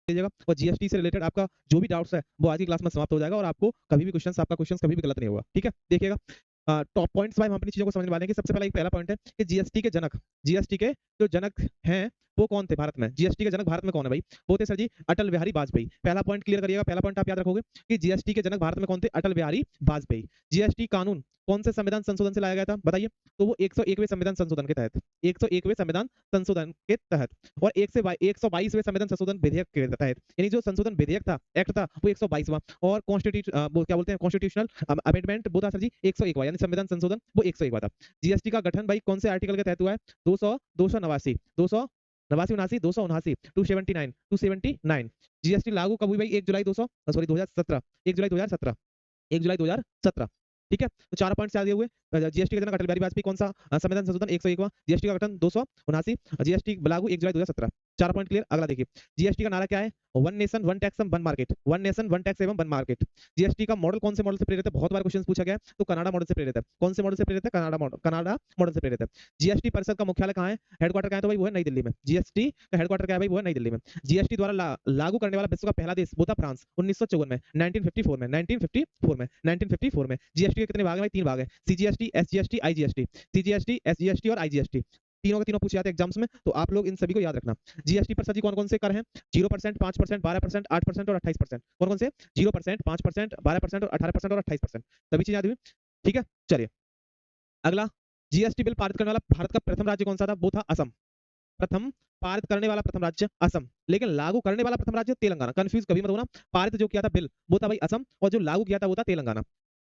लीजिएगा और जीएसटी से रिलेटेड आपका जो भी डाउट्स है वो आज की क्लास में समाप्त हो जाएगा और आपको कभी भी आपका क्वेश्चन कभी भी गलत नहीं होगा। ठीक है, देखिएगा टॉप पॉइंट्स भाई हम अपनी चीजों को समझने वाले हैं कि सबसे पहला पॉइंट है कि जीएसटी के जो जनक हैं वो कौन थे भारत में। जीएसटी के जनक भारत में कौन है भाई? वो थे सर जी अटल बिहारी वाजपेयी। पहला पॉइंट क्लियर करिएगा, पहला पॉइंट आप याद रखोगे कि जीएसटी के जनक भारत में कौन थे? अटल बिहारी वाजपेयी। जीएसटी कानून कौन से संविधान संशोधन से लाया गया था बताइए? तो वो 101वें संविधान संशोधन के तहत, 101वें संविधान संशोधन के तहत और 122वें संविधान संशोधन विधेयक के तहत, यानी जो संशोधन विधेयक था, एक्ट था, वो 122वां और क्या बोलते हैं कॉन्स्टिट्यूशनल अमेंडमेंट वो था सर जी 101वां, यानी संविधान संशोधन वो 101वां था। जीएसटी का गठन भाई कौन से आर्टिकल के तहत हुआ है? 289 289 279 279 279। जीएसटी लागू कब हुई भाई? 1 जुलाई 200 सॉरी 2017 1 जुलाई 2017 1 जुलाई 2017। ठीक है, तो 4 पॉइंट्स याद हुए। जीएसटी का जनक अटल बिहारी वाजपेयी, कौन सा संविधान संशोधन 101वां, जीएसटी का गठन 279, जीएसटी लागू 1 जुलाई 2017। 4 पॉइंट क्लियर। अगला देखिए, जीएसटी का नारा क्या है? One nation one tax one market, one nation one tax एवं वन मार्केट। जीएसटी का मॉडल कौन से मॉडल से प्रेरित है? बहुत बार क्वेश्चन पूछा गया है, तो कनाडा मॉडल से प्रेरित है। कौन से मॉडल से प्रेरित है? कनाडा मॉडल से प्रेरित है। जीएसटी परिषद का मुख्यालय कहाँ है? हेडक्वार्टर कहाँ है? तो भाई वो है नई दिल्ली में। जीएसटी का हेडक्वार्टर क्या है भाई? वो है नई दिल्ली में। जीएसटी द्वारा लागू करने वाला विश्व का पहला देश वो था फ्रांस 1954 में, 1954 में 1954 में 1954 में। जीएसटी के कितने भाग हैं भाई? 3 भाग हैं, CGST, SGST, IGST. CGST, SGST और आईजीएसटी तीनों के तीनों पूछे जाते हैं एग्जाम्स में, तो आप लोग इन सभी को याद रखना। जीएसटी पर सर जी कौन कौन से कर हैं? 0%, 5%, 12%, 8% और 28%। कौन कौन से? 0%, 5%, 12% और 18% और 28%। सभी चीजें याद हुई? ठीक है, चलिए अगला। जीएसटी बिल पारित करने वाला भारत का प्रथम राज्य कौन सा था? वो था असम। प्रथम पारित करने वाला प्रथम राज्य असम, लेकिन लागू करने वाला प्रथम राज्य तेलंगाना। कंफ्यूज कभी मत होना, पारित जो किया था बिल वो था भाई असम और जो लागू किया था वो था तेलंगाना।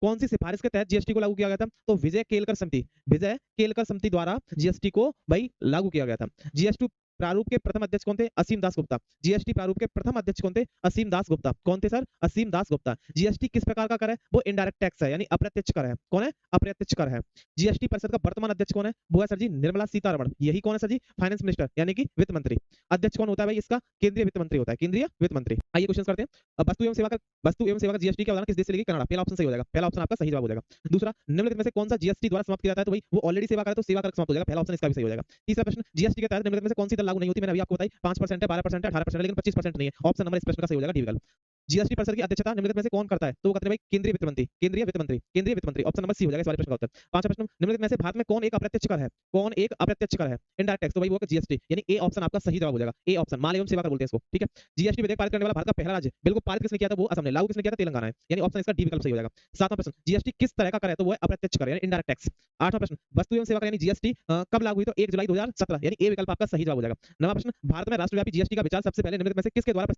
कौन सी सिफारिश के तहत जीएसटी को लागू किया गया था? तो विजय केलकर समिति द्वारा जीएसटी को भाई लागू किया गया था। जीएसटी प्रारूप के प्रथम अध्यक्ष कौन थे? असीम दास गुप्ता। जीएसटी प्रारूप के प्रथम अध्यक्ष कौन थे? असीम दास गुप्ता। कौन थे सर? असीम दास गुप्ता। जीएसटी किस प्रकार का कर है? वो इनडायरेक्ट टैक्स है, यानी अप्रत्यक्ष कर है। कौन है? अप्रत्यक्ष कर है। जीएसटी परिषद का वर्तमान अध्यक्ष कौन है? वो है सर जी निर्मला सीतारमण। यही कौन है सर जी? फाइनेंस मिनिस्टर यानी कि वित्त मंत्री। अध्यक्ष कौन होता है भाई इसका? केंद्रीय वित्त मंत्री होता है, केंद्रीय वित्त मंत्री। आइए क्वेश्चन करते हैं। अब वस्तु एवं सेवा का जीएसटी का उदाहरण किस देश से लेगी? कनाडा। पहला ऑप्शन सही हो जाएगा, पहला ऑप्शन आपका सही जवाब हो जाएगा। दूसरा, निम्नलिखित में से कौन सा जीएसटी द्वारा समाप्त किया जाता है? तो भाई वो ऑलरेडी सेवा करे तो सेवा कर समाप्त हो जाएगा, पहला ऑप्शन इसका भी सही हो जाएगा। तीसरा प्रश्न, जीएसटी के तहत निम्नलिखित में से कौन सी दर लागू नहीं होती? मैंने अभी आपको बताई 5% है, 12% है, 18% है, लेकिन 25% नहीं है। ऑप्शन नंबर इस प्रश्न का सही हो जाएगा, डी विकल्प। जीएसटी परिषद की अध्यक्षता निम्नलिखित में से कौन करता है? तो वो करते हैं भाई केंद्रीय वित्त मंत्री, केंद्रीय वित्त मंत्री, केंद्रीय वित्त मंत्री। ऑप्शन नंबर सी हो जाएगा इस वाले प्रश्न का उत्तर। पांचवा प्रश्न, निम्नलिखित में से भारत में कौन एक अप्रत्यक्ष कर है? कौन एक अप्रत्यक्ष कर है? Indirect tax. तो भाई वो जीएसटी, यानी ए ऑप्शन आपका सही जवाब हो जाएगा। ए ऑप्शन माल एवं सेवा कर बोलते हैं इसको। ठीक है, जीएसटी विधेयक पारित करने वाला भारत का पहला राज्य, बिल्कुल पारित किसने किया था? वो असम ने। लागू किसने किया था? तेलंगाना है, यानी ऑप्शन इसका डी विकल्प सही हो जाएगा। सातवां प्रश्न, जीएसटी किस तरह का कर है? तो वो है अप्रत्यक्ष कर, यानी इनडायरेक्ट टैक्स। आठवां प्रश्न, वस्तु एवं सेवा कर यानी जीएसटी कब लागू हुई? तो 1 जुलाई 2017, यानी ए विकल्प आपका सही जवाब हो जाएगा। नवा प्रश्न, भारत में राष्ट्रव्यापी जीएसटी का विचार सबसे पहले निम्नलिखित में से किसके द्वारा